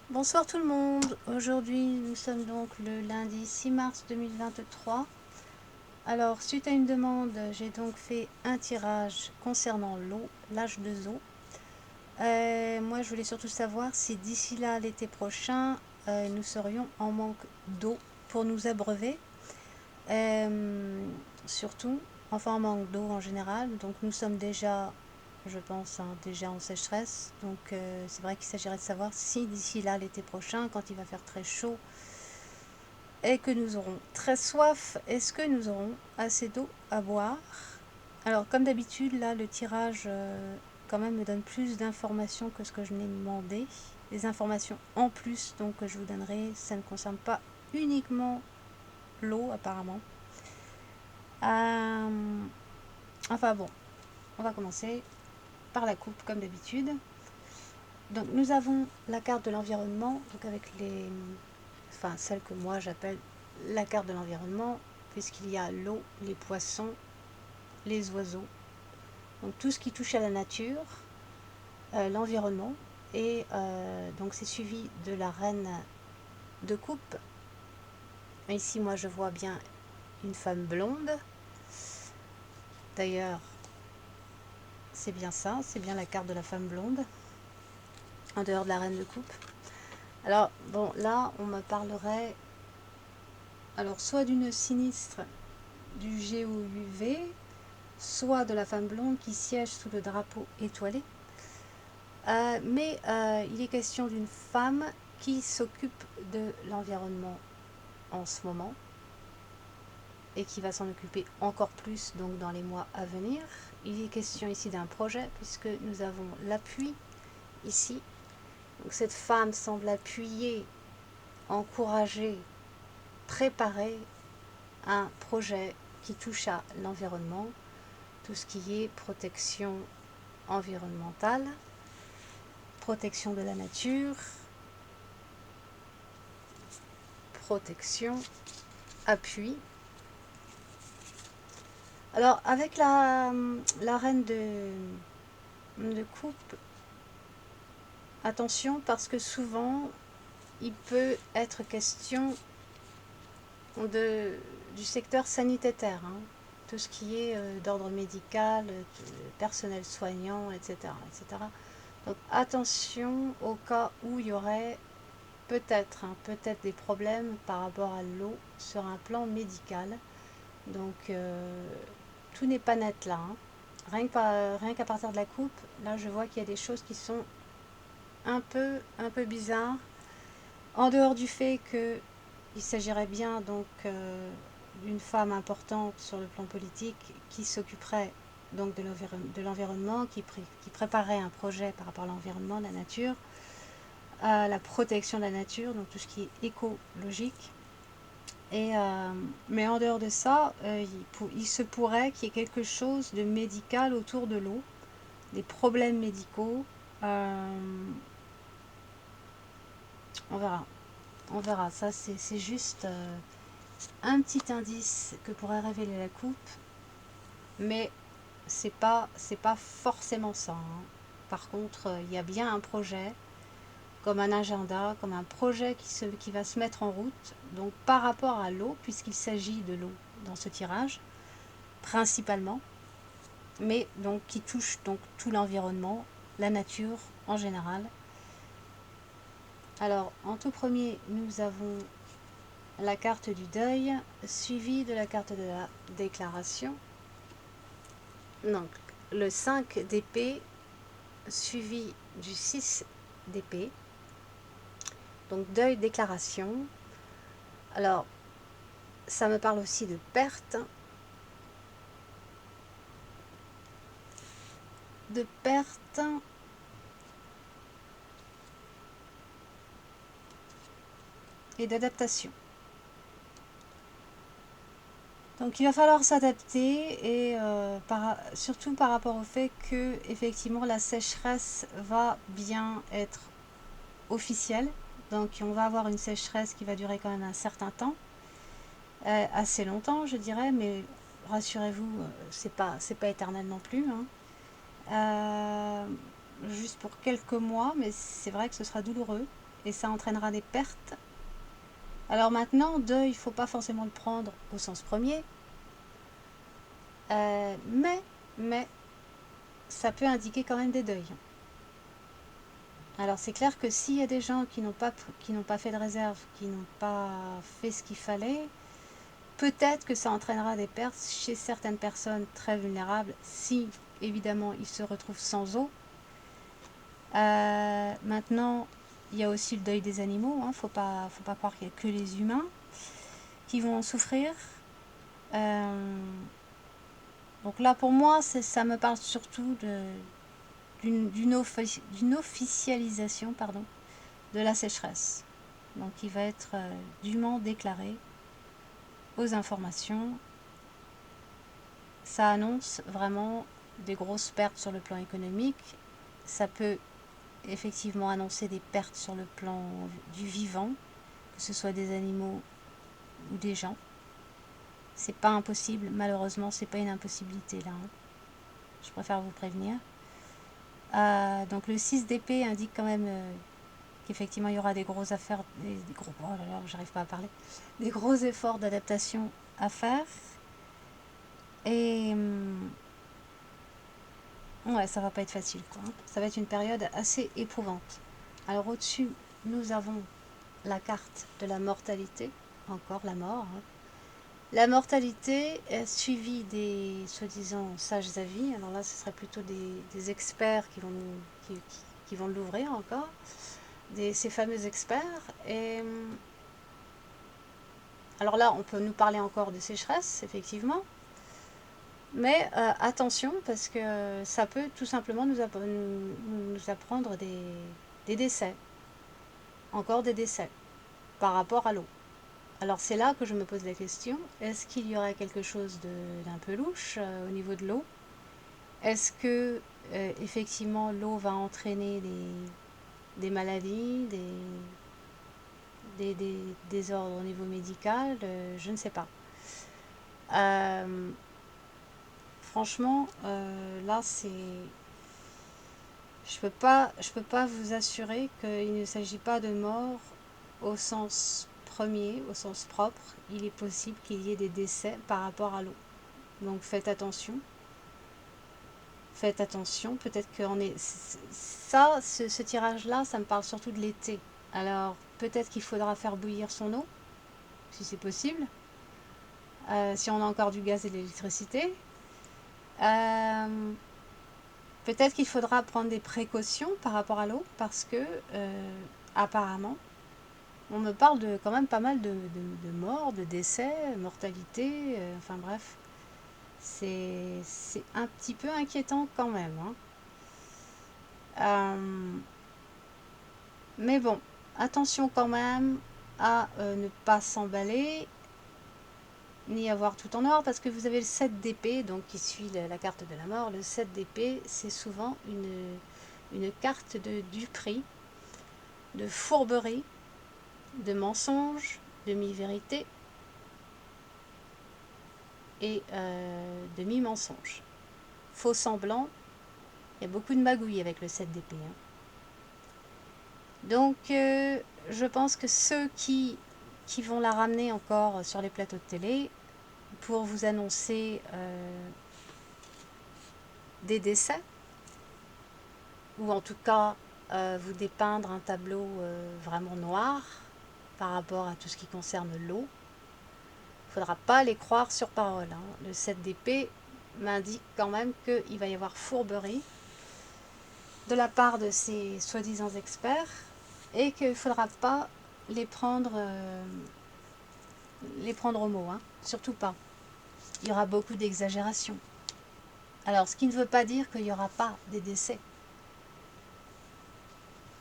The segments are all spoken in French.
Bonsoir tout le monde, aujourd'hui nous sommes donc le lundi 6 mars 2023. Alors suite à une demande, j'ai donc fait un tirage concernant l'eau, l'H2O. Moi je voulais surtout savoir si d'ici là l'été prochain nous serions en manque d'eau pour nous abreuver. Surtout, enfin en manque d'eau en général, donc nous sommes déjà, je pense, déjà en sécheresse. Donc c'est vrai qu'il s'agirait de savoir si d'ici là l'été prochain, quand il va faire très chaud et que nous aurons très soif, est-ce que nous aurons assez d'eau à boire? Alors comme d'habitude, là le tirage quand même me donne plus d'informations que ce que je n'ai demandé. Des informations en plus donc que je vous donnerai, ça ne concerne pas uniquement l'eau apparemment. Euh, enfin bon, on va commencer par la coupe comme d'habitude. Donc nous avons la carte de l'environnement, donc avec enfin celle que moi j'appelle la carte de l'environnement, puisqu'il y a l'eau, les poissons, les oiseaux, donc tout ce qui touche à la nature, l'environnement, et donc c'est suivi de la reine de coupe. Ici moi je vois bien une femme blonde, d'ailleurs c'est bien ça, c'est bien la carte de la femme blonde, en dehors de la reine de coupe. Alors bon, là on me parlerait alors soit d'une sinistre du GOUV, soit de la femme blonde qui siège sous le drapeau étoilé. Mais il est question d'une femme qui s'occupe de l'environnement en ce moment et qui va s'en occuper encore plus donc dans les mois à venir. Il est question ici d'un projet puisque nous avons l'appui ici. Donc cette femme semble appuyer, encourager, préparer un projet qui touche à l'environnement, tout ce qui est protection environnementale, protection de la nature, protection, appui. Alors avec la reine de coupe, attention parce que souvent il peut être question du secteur sanitaire, hein, tout ce qui est d'ordre médical, personnel soignant, etc., etc. Donc attention au cas où il y aurait peut-être des problèmes par rapport à l'eau sur un plan médical. Donc tout n'est pas net là, hein. Rien qu'à partir de la coupe, là je vois qu'il y a des choses qui sont un peu bizarres. En dehors du fait qu'il s'agirait bien donc d'une femme importante sur le plan politique qui s'occuperait donc de l'environnement, qui préparerait un projet par rapport à l'environnement, la nature, à la protection de la nature, donc tout ce qui est écologique. Mais en dehors de ça, il se pourrait qu'il y ait quelque chose de médical autour de l'eau, des problèmes médicaux. On verra. On verra. Ça, c'est juste un petit indice que pourrait révéler la coupe. Mais c'est pas forcément ça, hein. Par contre, il y a bien un projet, comme un agenda, comme un projet qui va se mettre en route. Donc par rapport à l'eau, puisqu'il s'agit de l'eau dans ce tirage, principalement, mais donc qui touche donc tout l'environnement, la nature en général. Alors en tout premier, nous avons la carte du deuil, suivie de la carte de la déclaration. Donc le 5 d'épée, suivi du 6 d'épée. Donc deuil, déclaration. Alors ça me parle aussi de perte. De perte. Et d'adaptation. Donc il va falloir s'adapter et surtout par rapport au fait que effectivement la sécheresse va bien être officielle. Donc on va avoir une sécheresse qui va durer quand même un certain temps, assez longtemps je dirais, mais rassurez-vous, c'est pas éternel non plus, hein. Juste pour quelques mois, mais c'est vrai que ce sera douloureux. et ça entraînera des pertes. Alors maintenant, deuil, il ne faut pas forcément le prendre au sens premier, mais ça peut indiquer quand même des deuils. Alors c'est clair que s'il y a des gens qui n'ont pas fait de réserve, qui n'ont pas fait ce qu'il fallait, peut-être que ça entraînera des pertes chez certaines personnes très vulnérables, si évidemment ils se retrouvent sans eau. Maintenant, il y a aussi le deuil des animaux, hein. Faut pas croire qu'il n'y a que les humains qui vont en souffrir. Donc là, pour moi, ça me parle surtout d'une officialisation, pardon, de la sécheresse. Donc il va être dûment déclaré aux informations. Ça annonce vraiment des grosses pertes sur le plan économique. Ça peut effectivement annoncer des pertes sur le plan du vivant, que ce soit des animaux ou des gens. C'est pas impossible, malheureusement, c'est pas une impossibilité là, hein. Je préfère vous prévenir. Donc le 6 d'épée indique quand même qu'effectivement il y aura des grosses affaires, des gros, oh là là, j'arrive pas à parler, des gros efforts d'adaptation à faire. Et ouais, ça va pas être facile, quoi. Ça va être une période assez éprouvante. Alors au-dessus, nous avons la carte de la mortalité, encore la mort, hein. La mortalité est suivie des soi-disant sages avis. Alors là, ce serait plutôt des experts qui vont l'ouvrir encore, ces fameux experts. Et alors là, on peut nous parler encore de sécheresse, effectivement. Mais attention, parce que ça peut tout simplement nous apprendre des décès. Encore des décès par rapport à l'eau. Alors c'est là que je me pose la question, est-ce qu'il y aurait quelque chose d'un peu louche au niveau de l'eau? Est-ce que effectivement l'eau va entraîner des maladies, des désordres au niveau médical? Je ne sais pas. Franchement, là c'est... Je peux pas vous assurer qu'il ne s'agit pas de mort au sens premier, au sens propre. Il est possible qu'il y ait des décès par rapport à l'eau. Donc faites attention. Faites attention, peut-être qu'on est... Ça, ce tirage-là, ça me parle surtout de l'été. Alors peut-être qu'il faudra faire bouillir son eau, si c'est possible. Si on a encore du gaz et de l'électricité. Peut-être qu'il faudra prendre des précautions par rapport à l'eau, parce que apparemment, on me parle de quand même pas mal de morts, de décès, mortalité, enfin bref. C'est un petit peu inquiétant quand même, hein. Mais bon, attention quand même à ne pas s'emballer, ni avoir tout en or, parce que vous avez le 7 d'épée, donc qui suit la carte de la mort. Le 7 d'épée, c'est souvent une carte de duperie, de fourberie, de mensonge, demi-vérité et demi-mensonge. Faux semblant, il y a beaucoup de magouilles avec le 7 d'épée, hein. Donc, je pense que ceux qui vont la ramener encore sur les plateaux de télé pour vous annoncer des décès, ou en tout cas vous dépeindre un tableau vraiment noir par rapport à tout ce qui concerne l'eau, il ne faudra pas les croire sur parole, hein. Le 7 d'épée m'indique quand même qu'il va y avoir fourberie de la part de ces soi-disant experts et qu'il ne faudra pas les prendre au mot, hein. Surtout pas. Il y aura beaucoup d'exagération. Alors, ce qui ne veut pas dire qu'il n'y aura pas des décès.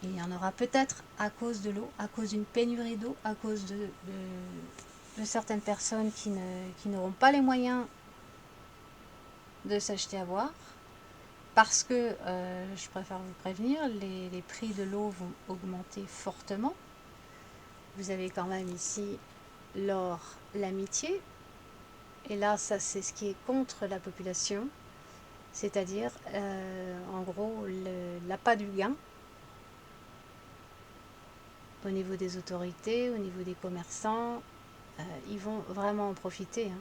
Il y en aura peut-être à cause de l'eau, à cause d'une pénurie d'eau, à cause de certaines personnes qui n'auront pas les moyens de s'acheter à boire. Parce que, je préfère vous prévenir, les prix de l'eau vont augmenter fortement. Vous avez quand même ici l'or, l'amitié. Et là, ça c'est ce qui est contre la population. C'est-à-dire, en gros, l'appât du gain. au niveau des autorités, au niveau des commerçants, ils vont vraiment en profiter, hein.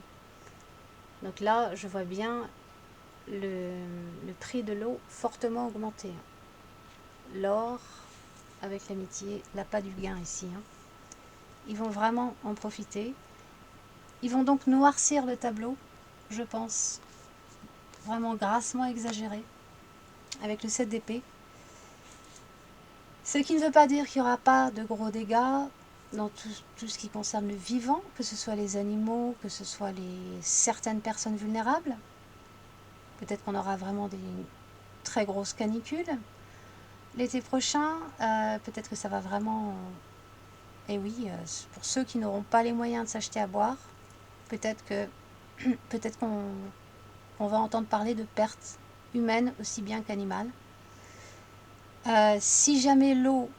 Donc là, je vois bien le prix de l'eau fortement augmenter, hein. L'or, avec l'amitié, l'appât du gain ici, hein. Ils vont vraiment en profiter. Ils vont donc noircir le tableau, je pense, vraiment grassement exagéré, avec le 7 d'épée. Ce qui ne veut pas dire qu'il n'y aura pas de gros dégâts dans tout ce qui concerne le vivant, que ce soit les animaux, que ce soit certaines personnes vulnérables. Peut-être qu'on aura vraiment des très grosses canicules. L'été prochain, peut-être que ça va vraiment... et oui, pour ceux qui n'auront pas les moyens de s'acheter à boire, peut-être qu'on va entendre parler de pertes humaines aussi bien qu'animales. Si jamais l'eau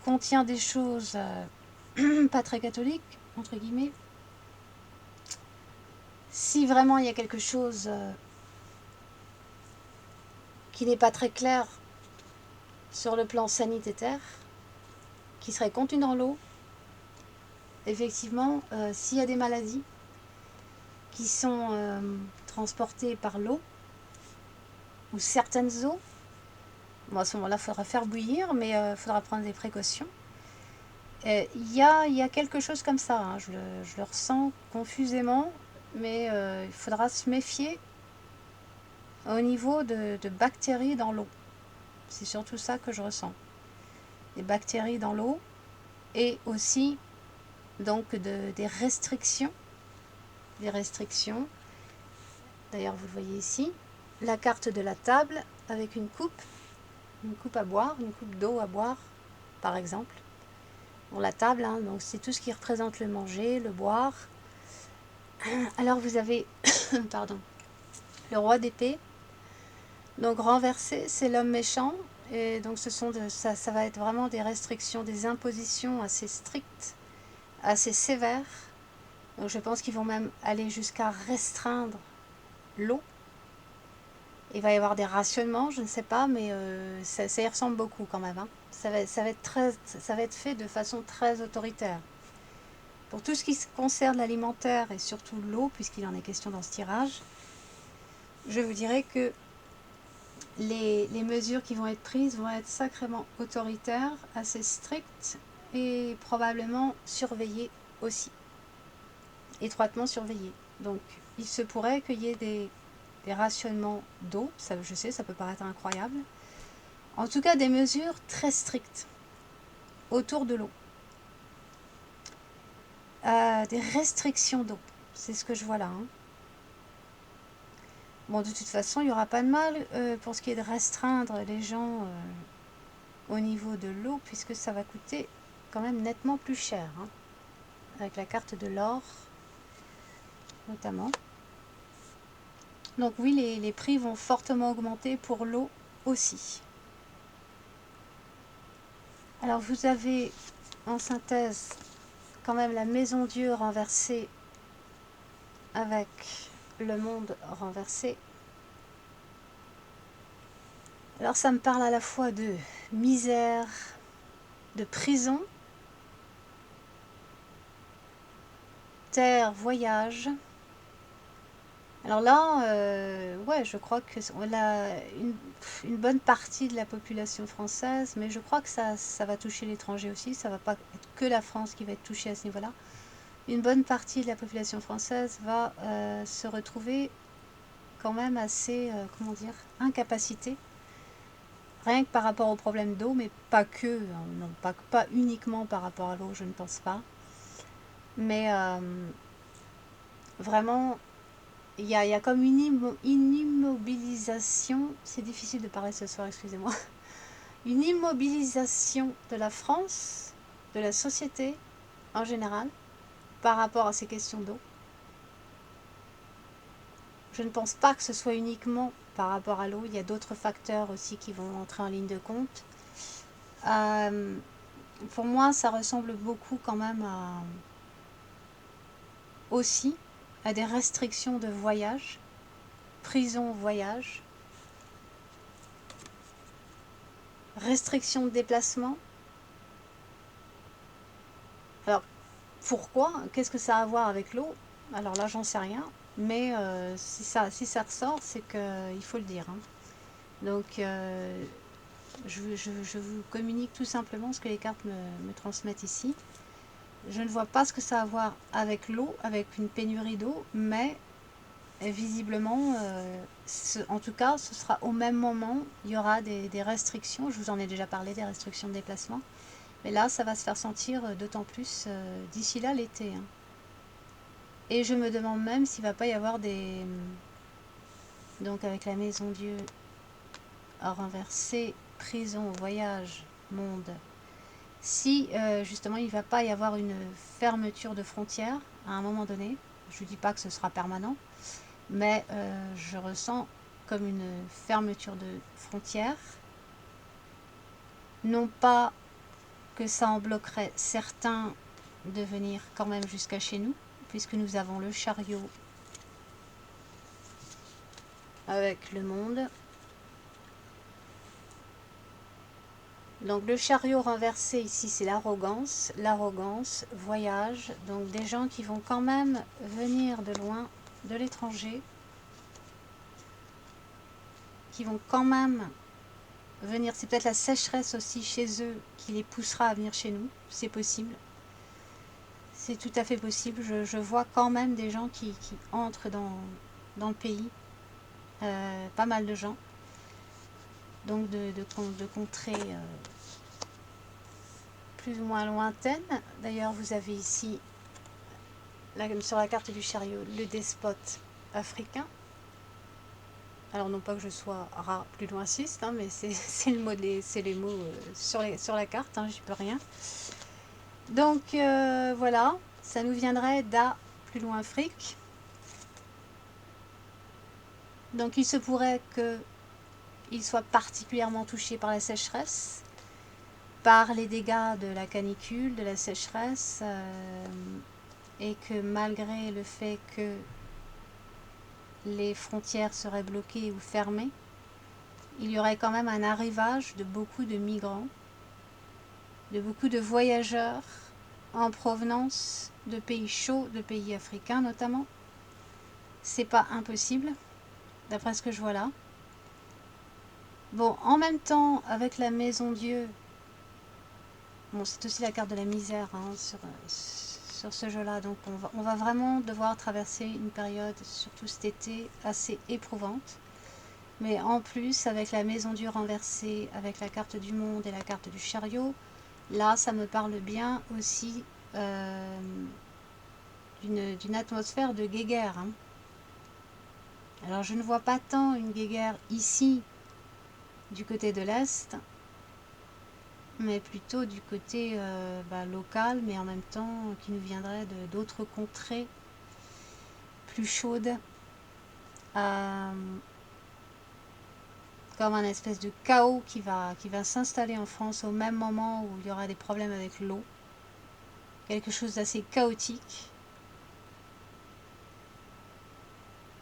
contient des choses pas très catholiques, entre guillemets, si vraiment il y a quelque chose qui n'est pas très clair sur le plan sanitaire, qui serait contenu dans l'eau, effectivement, s'il y a des maladies qui sont transportées par l'eau, ou certaines eaux, bon, à ce moment-là, il faudra faire bouillir, mais il faudra prendre des précautions. Il y a quelque chose comme ça, hein, je le ressens confusément, mais il faudra se méfier au niveau de bactéries dans l'eau. C'est surtout ça que je ressens. Des bactéries dans l'eau et aussi donc des restrictions. Des restrictions. D'ailleurs, vous le voyez ici, la carte de la table avec une coupe à boire, une coupe d'eau à boire, par exemple. Bon, la table, hein, donc c'est tout ce qui représente le manger, le boire. Alors vous avez, pardon, le roi d'épée. Donc renversé, c'est l'homme méchant. Et donc ça va être vraiment des restrictions, des impositions assez strictes, assez sévères. Donc je pense qu'ils vont même aller jusqu'à restreindre l'eau. Il va y avoir des rationnements, je ne sais pas, mais ça y ressemble beaucoup quand même, hein. Ça va être fait de façon très autoritaire. Pour tout ce qui concerne l'alimentaire et surtout l'eau, puisqu'il en est question dans ce tirage, je vous dirais que les mesures qui vont être prises vont être sacrément autoritaires, assez strictes et probablement surveillées aussi, étroitement surveillées. Donc il se pourrait qu'il y ait des rationnements d'eau, ça, je sais, ça peut paraître incroyable. En tout cas, des mesures très strictes autour de l'eau. Des restrictions d'eau, c'est ce que je vois là, hein. Bon, de toute façon, il n'y aura pas de mal pour ce qui est de restreindre les gens au niveau de l'eau, puisque ça va coûter quand même nettement plus cher, hein, avec la carte de l'or notamment. Donc oui, les prix vont fortement augmenter pour l'eau aussi. Alors vous avez en synthèse quand même la maison Dieu renversée avec le monde renversé. Alors ça me parle à la fois de misère, de prison, terre, voyage. Alors là, ouais, je crois que on a une bonne partie de la population française, mais je crois que ça va toucher l'étranger aussi, ça va pas être que la France qui va être touchée à ce niveau-là. Une bonne partie de la population française va se retrouver quand même assez, comment dire, incapacité, rien que par rapport au problème d'eau, mais pas que, hein, non, pas uniquement par rapport à l'eau, je ne pense pas. Mais vraiment, il y a comme une immobilisation, c'est difficile de parler ce soir, excusez-moi, une immobilisation de la France, de la société en général, par rapport à ces questions d'eau. Je ne pense pas que ce soit uniquement par rapport à l'eau, il y a d'autres facteurs aussi qui vont entrer en ligne de compte. Pour moi, ça ressemble beaucoup quand même aussi à des restrictions de voyage, prison voyage, restrictions de déplacement, Alors, pourquoi? Qu'est-ce que ça a à voir avec l'eau? Alors là, j'en sais rien. Mais si ça ressort, c'est qu'il faut le dire. Hein. Donc, je vous communique tout simplement ce que les cartes me transmettent ici. Je ne vois pas ce que ça a à voir avec l'eau, avec une pénurie d'eau, mais visiblement, en tout cas, ce sera au même moment, il y aura des restrictions. Je vous en ai déjà parlé, des restrictions de déplacement. Mais là, ça va se faire sentir d'autant plus d'ici là l'été. Hein. Et je me demande même s'il ne va pas y avoir des... Donc avec la maison Dieu à renverser, prison, voyage, monde. Si justement il ne va pas y avoir une fermeture de frontières à un moment donné, je ne dis pas que ce sera permanent, mais je ressens comme une fermeture de frontières. Non pas que ça en bloquerait certains de venir quand même jusqu'à chez nous, puisque nous avons le chariot avec le monde. Donc le chariot renversé ici, c'est l'arrogance, voyage, donc des gens qui vont quand même venir de loin, de l'étranger, qui vont quand même venir, c'est peut-être la sécheresse aussi chez eux qui les poussera à venir chez nous, c'est possible. C'est tout à fait possible, je vois quand même des gens qui entrent dans le pays, pas mal de gens, donc de contrées plus ou moins lointaines. D'ailleurs, vous avez ici, sur la carte du chariot, le despote africain. Alors non pas que je sois plus loinciste, hein, mais c'est le mot c'est les mots sur la carte, hein, j'y peux rien. Donc voilà, ça nous viendrait d'A plus loin Afrique. Donc il se pourrait qu'il soit particulièrement touché par la sécheresse, par les dégâts de la canicule, de la sécheresse, et que malgré le fait que les frontières seraient bloquées ou fermées, il y aurait quand même un arrivage de beaucoup de migrants, de beaucoup de voyageurs en provenance de pays chauds, de pays africains notamment. C'est pas impossible, d'après ce que je vois là. Bon, en même temps, avec la maison Dieu, bon, c'est aussi la carte de la misère hein, sur ce jeu-là, donc on va vraiment devoir traverser une période, surtout cet été, assez éprouvante. Mais en plus, avec la maison Dieu renversée, avec la carte du monde et la carte du chariot, là, ça me parle bien aussi d'une atmosphère de guéguerre. Hein. Alors, je ne vois pas tant une guéguerre ici, du côté de l'Est, mais plutôt du côté local, mais en même temps qui nous viendrait d'autres contrées plus chaudes, comme un espèce de chaos qui va s'installer en France au même moment où il y aura des problèmes avec l'eau, quelque chose d'assez chaotique.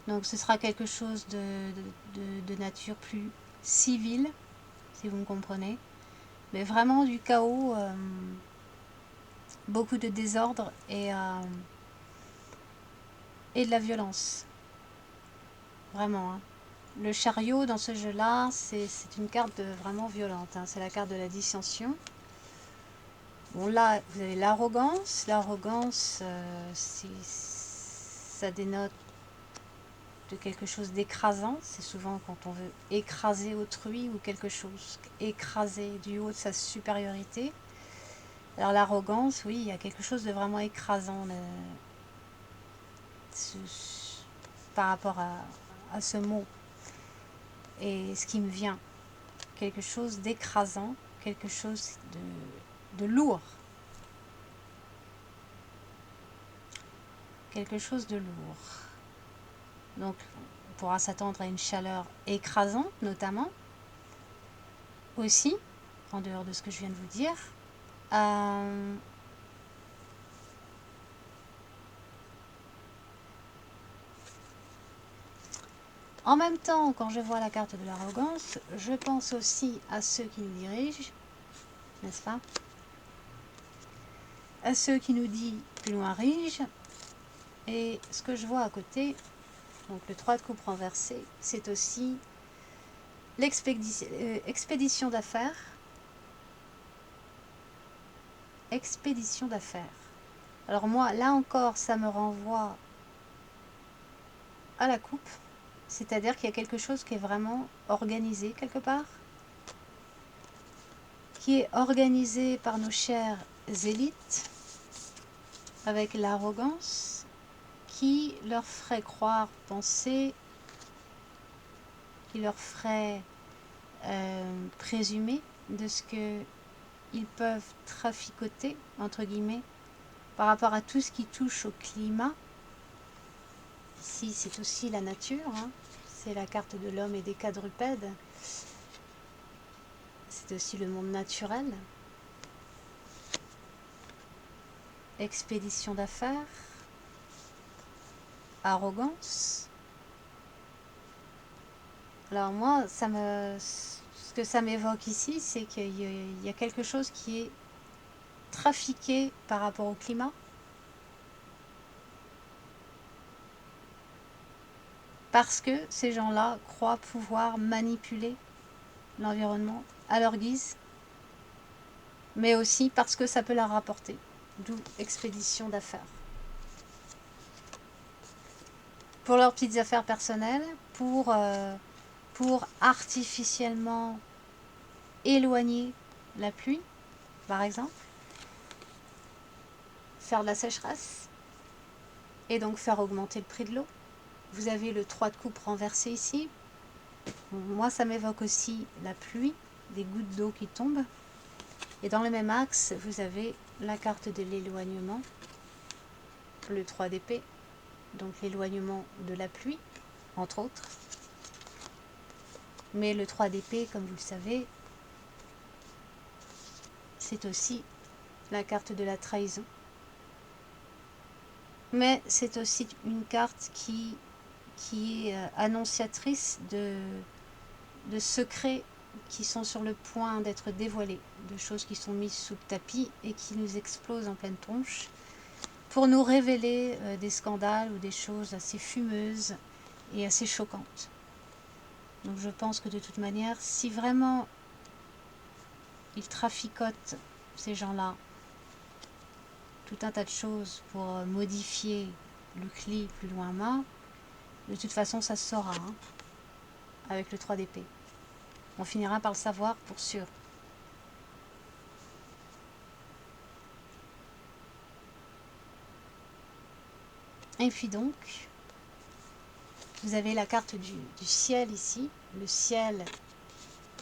Donc ce sera quelque chose de nature plus civile, si vous me comprenez, mais vraiment du chaos, beaucoup de désordre et de la violence. Vraiment. Hein. Le chariot dans ce jeu-là, c'est une carte vraiment violente. Hein. C'est la carte de la dissension. Bon là, vous avez l'arrogance. L'arrogance, ça dénote de quelque chose d'écrasant. C'est souvent quand on veut écraser autrui ou quelque chose, écraser du haut de sa supériorité. Alors l'arrogance, oui, il y a quelque chose de vraiment écrasant par rapport à ce mot. Et ce qui me vient, quelque chose d'écrasant, quelque chose de lourd. Quelque chose de lourd. Donc, on pourra s'attendre à une chaleur écrasante, notamment. Aussi, en dehors de ce que je viens de vous dire. En même temps, quand je vois la carte de l'arrogance, je pense aussi à ceux qui nous dirigent, n'est-ce pas? à ceux qui nous dit plus loin riche. Et ce que je vois à côté, donc le 3 de coupe renversé, c'est aussi l'expédition d'affaires. Expédition d'affaires. Alors moi, là encore, ça me renvoie à la coupe. C'est-à-dire qu'il y a quelque chose qui est vraiment organisé quelque part. Qui est organisé par nos chères élites, avec l'arrogance, qui leur ferait croire, penser, qui leur ferait présumer de ce qu'ils peuvent traficoter, entre guillemets, par rapport à tout ce qui touche au climat. Ici, c'est aussi la nature, hein. C'est la carte de l'homme et des quadrupèdes. C'est aussi le monde naturel. Expédition d'affaires, arrogance. Alors moi, ce que ça m'évoque ici, c'est qu'il y a quelque chose qui est trafiqué par rapport au climat. Parce que ces gens-là croient pouvoir manipuler l'environnement à leur guise, mais aussi parce que ça peut leur rapporter, d'où expédition d'affaires. Pour leurs petites affaires personnelles, pour artificiellement éloigner la pluie, par exemple, faire de la sécheresse, et donc faire augmenter le prix de l'eau. Vous avez le 3 de coupe renversé ici. Moi, ça m'évoque aussi la pluie, des gouttes d'eau qui tombent. Et dans le même axe, vous avez la carte de l'éloignement, le 3 d'épée, donc l'éloignement de la pluie, entre autres. Mais le 3 d'épée, comme vous le savez, c'est aussi la carte de la trahison. Mais c'est aussi une carte qui est annonciatrice de secrets qui sont sur le point d'être dévoilés, de choses qui sont mises sous le tapis et qui nous explosent en pleine tronche pour nous révéler des scandales ou des choses assez fumeuses et assez choquantes. Donc je pense que de toute manière, si vraiment ils traficotent, ces gens-là, tout un tas de choses pour modifier le CLI plus loin bas, de toute façon ça se saura, hein, avec le 3 d'épée. On finira par le savoir pour sûr. Et puis donc, vous avez la carte du ciel ici, le ciel,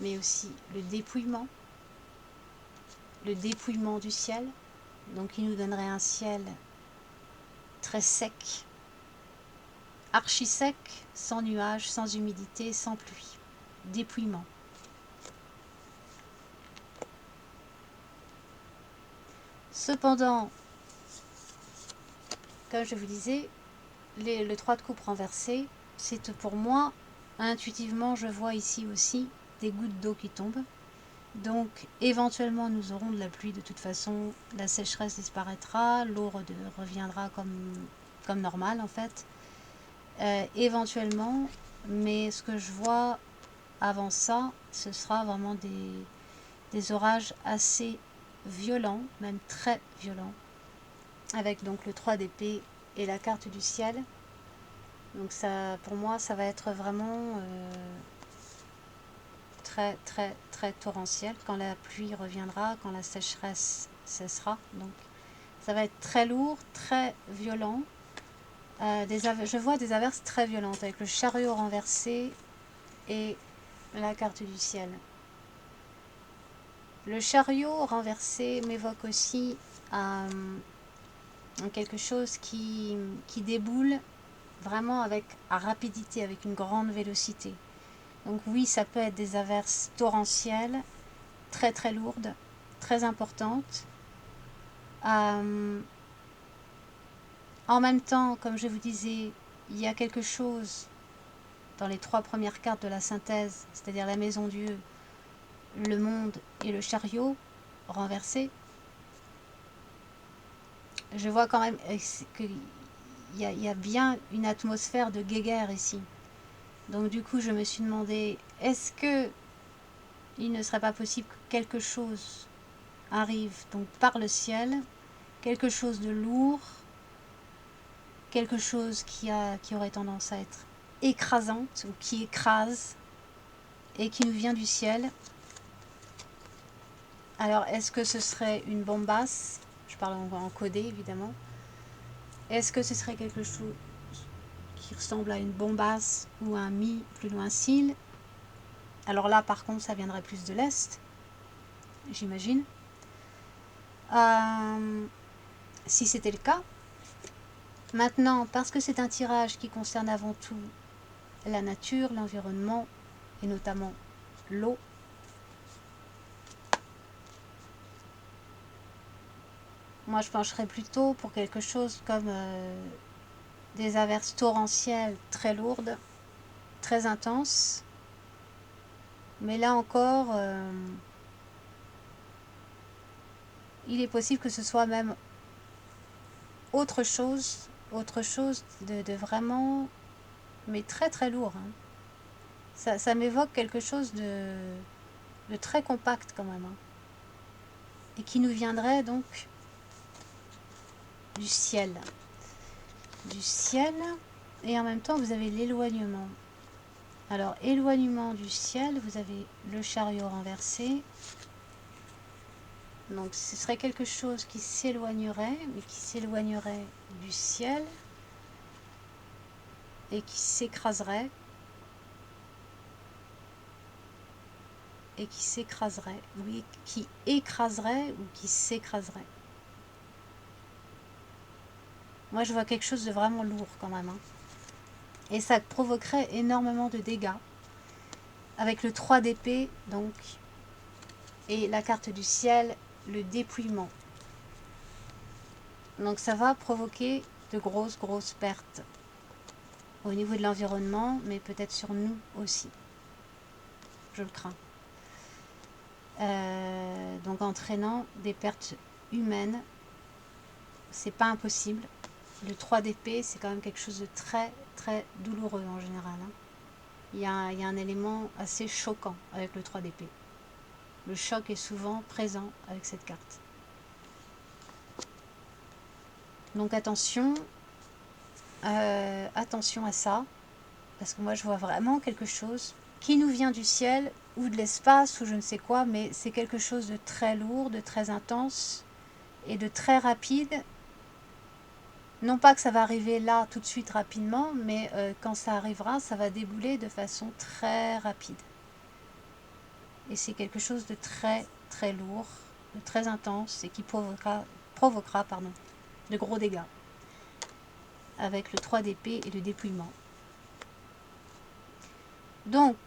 mais aussi le dépouillement du ciel. Donc il nous donnerait un ciel très sec, archi sec, sans nuages, sans humidité, sans pluie. Dépouillement. Cependant, comme je vous disais, le 3 de coupe renversé, c'est pour moi, intuitivement, je vois ici aussi des gouttes d'eau qui tombent. Donc, éventuellement, nous aurons de la pluie de toute façon, la sécheresse disparaîtra, l'eau reviendra comme normal en fait. Éventuellement, mais ce que je vois avant ça, ce sera vraiment des orages assez violents, même très violents, avec donc le 3 d'épée et la carte du ciel. Donc ça, pour moi, ça va être vraiment très très très torrentiel quand la pluie reviendra, quand la sécheresse cessera. Donc ça va être très lourd, très violent. Je vois des averses très violentes avec le chariot renversé et la carte du ciel. Le chariot renversé m'évoque aussi quelque chose qui déboule vraiment avec rapidité, avec une grande vélocité. Donc oui, ça peut être des averses torrentielles, très très lourdes, très importantes. En même temps, comme je vous disais, il y a quelque chose dans les 3 premières cartes de la synthèse, c'est-à-dire la maison Dieu, le monde et le chariot renversé. je vois quand même qu'il y a bien une atmosphère de guéguerre ici. Donc du coup, je me suis demandé, est-ce que il ne serait pas possible que quelque chose arrive donc par le ciel, quelque chose de lourd, quelque chose qui aurait tendance à être écrasante ou qui écrase et qui nous vient du ciel. Alors, est-ce que ce serait une bombasse? Je parle en codé, évidemment. Est-ce que ce serait quelque chose qui ressemble à une bombasse ou un mi plus loin cil? Alors là, par contre, ça viendrait plus de l'Est, j'imagine. Si c'était le cas. Maintenant, parce que c'est un tirage qui concerne avant tout la nature, l'environnement et notamment l'eau, moi je pencherais plutôt pour quelque chose comme des averses torrentielles très lourdes, très intenses. Mais là encore, il est possible que ce soit même autre chose de vraiment, mais très très lourd. Hein. Ça m'évoque quelque chose de très compact quand même. Hein. Et qui nous viendrait donc du ciel. Du ciel, et en même temps vous avez l'éloignement. Alors, éloignement du ciel, vous avez le chariot renversé. Donc, ce serait quelque chose qui s'éloignerait, mais qui s'éloignerait du ciel et qui s'écraserait. Et qui s'écraserait. Oui, qui écraserait ou qui s'écraserait. Moi, je vois quelque chose de vraiment lourd quand même. Hein. Et ça provoquerait énormément de dégâts. Avec le 3 d'épée, donc, et la carte du ciel, le dépouillement. Donc ça va provoquer de grosses pertes au niveau de l'environnement, mais peut-être sur nous aussi. Je le crains. Donc entraînant des pertes humaines, c'est pas impossible. Le 3 d'épée, c'est quand même quelque chose de très très douloureux en général. Hein. Il y a un élément assez choquant avec le 3 d'épée. Le choc est souvent présent avec cette carte. Donc attention à ça, parce que moi je vois vraiment quelque chose qui nous vient du ciel ou de l'espace ou je ne sais quoi, mais c'est quelque chose de très lourd, de très intense et de très rapide. Non pas que ça va arriver là tout de suite rapidement, mais quand ça arrivera, ça va débouler de façon très rapide. Et c'est quelque chose de très très lourd, de très intense et qui provoquera de gros dégâts avec le 3 d'épée et le dépouillement. Donc,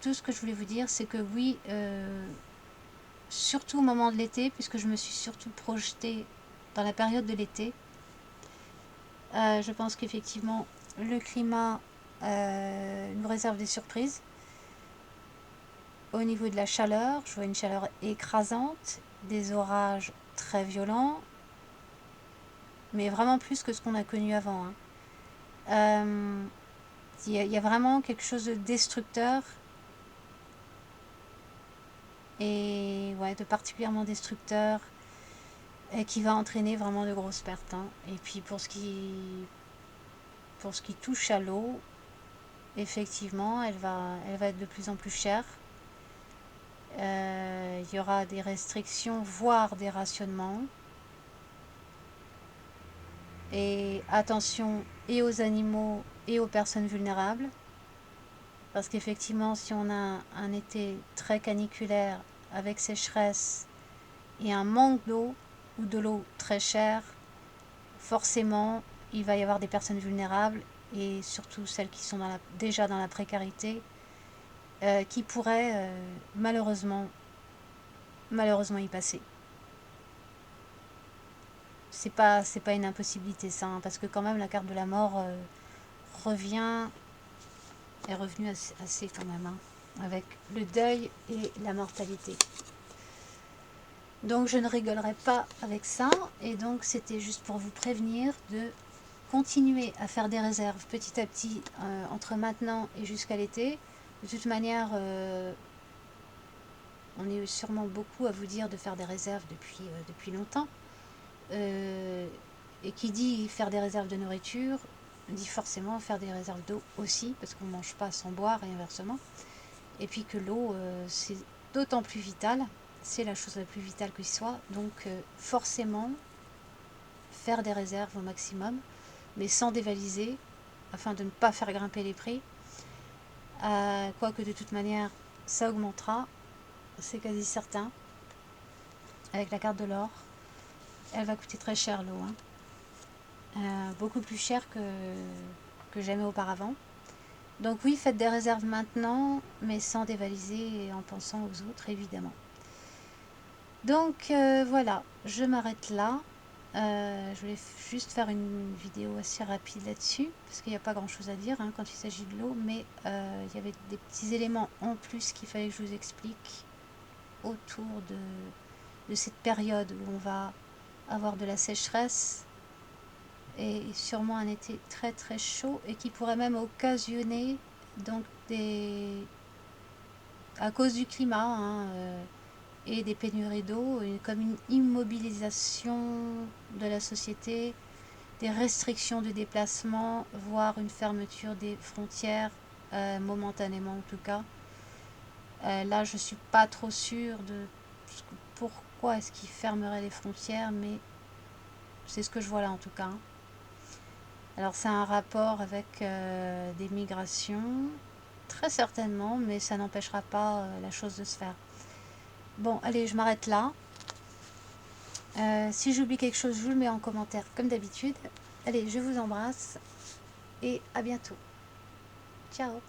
tout ce que je voulais vous dire, c'est que oui, surtout au moment de l'été, puisque je me suis surtout projetée dans la période de l'été, je pense qu'effectivement, le climat nous réserve des surprises. Au niveau de la chaleur, je vois une chaleur écrasante, des orages très violents, mais vraiment plus que ce qu'on a connu avant. Hein. Il y a vraiment quelque chose de destructeur et ouais, de particulièrement destructeur et qui va entraîner vraiment de grosses pertes. Hein. Et puis pour ce qui touche à l'eau, effectivement, elle va être de plus en plus chère. Il y aura des restrictions, voire des rationnements. Et attention et aux animaux et aux personnes vulnérables. Parce qu'effectivement, si on a un été très caniculaire avec sécheresse et un manque d'eau ou de l'eau très chère, forcément, il va y avoir des personnes vulnérables et surtout celles qui sont déjà dans la précarité qui pourraient malheureusement y passer. C'est pas une impossibilité ça, hein, parce que quand même la carte de la mort est revenue assez, quand même, hein, avec le deuil et la mortalité. Donc je ne rigolerai pas avec ça, et donc c'était juste pour vous prévenir de continuer à faire des réserves petit à petit entre maintenant et jusqu'à l'été. De toute manière, on est sûrement beaucoup à vous dire de faire des réserves depuis longtemps. Et qui dit faire des réserves de nourriture, dit forcément faire des réserves d'eau aussi, parce qu'on ne mange pas sans boire et inversement. Et puis que l'eau, c'est d'autant plus vital, c'est la chose la plus vitale qui soit, donc forcément faire des réserves au maximum, mais sans dévaliser, afin de ne pas faire grimper les prix. Quoique de toute manière, ça augmentera, c'est quasi certain, avec la carte de l'or. Elle va coûter très cher l'eau, hein. Beaucoup plus cher que jamais auparavant. Donc oui, faites des réserves maintenant, mais sans dévaliser et en pensant aux autres, évidemment. Donc voilà, je m'arrête là. Je voulais juste faire une vidéo assez rapide là-dessus, parce qu'il n'y a pas grand-chose à dire quand il s'agit de l'eau, mais il y avait des petits éléments en plus qu'il fallait que je vous explique autour de cette période où on va avoir de la sécheresse et sûrement un été très très chaud, et qui pourrait même occasionner donc à cause du climat et des pénuries d'eau, comme une immobilisation de la société, des restrictions de déplacement, voire une fermeture des frontières, momentanément en tout cas. Là, je suis pas trop sûre de pourquoi est-ce qu'ils fermeraient les frontières, mais c'est ce que je vois là en tout cas. Alors c'est un rapport avec des migrations, très certainement, mais ça n'empêchera pas la chose de se faire. Bon, allez, je m'arrête là. Si j'oublie quelque chose, je vous le mets en commentaire comme d'habitude. Allez, je vous embrasse et à bientôt. Ciao.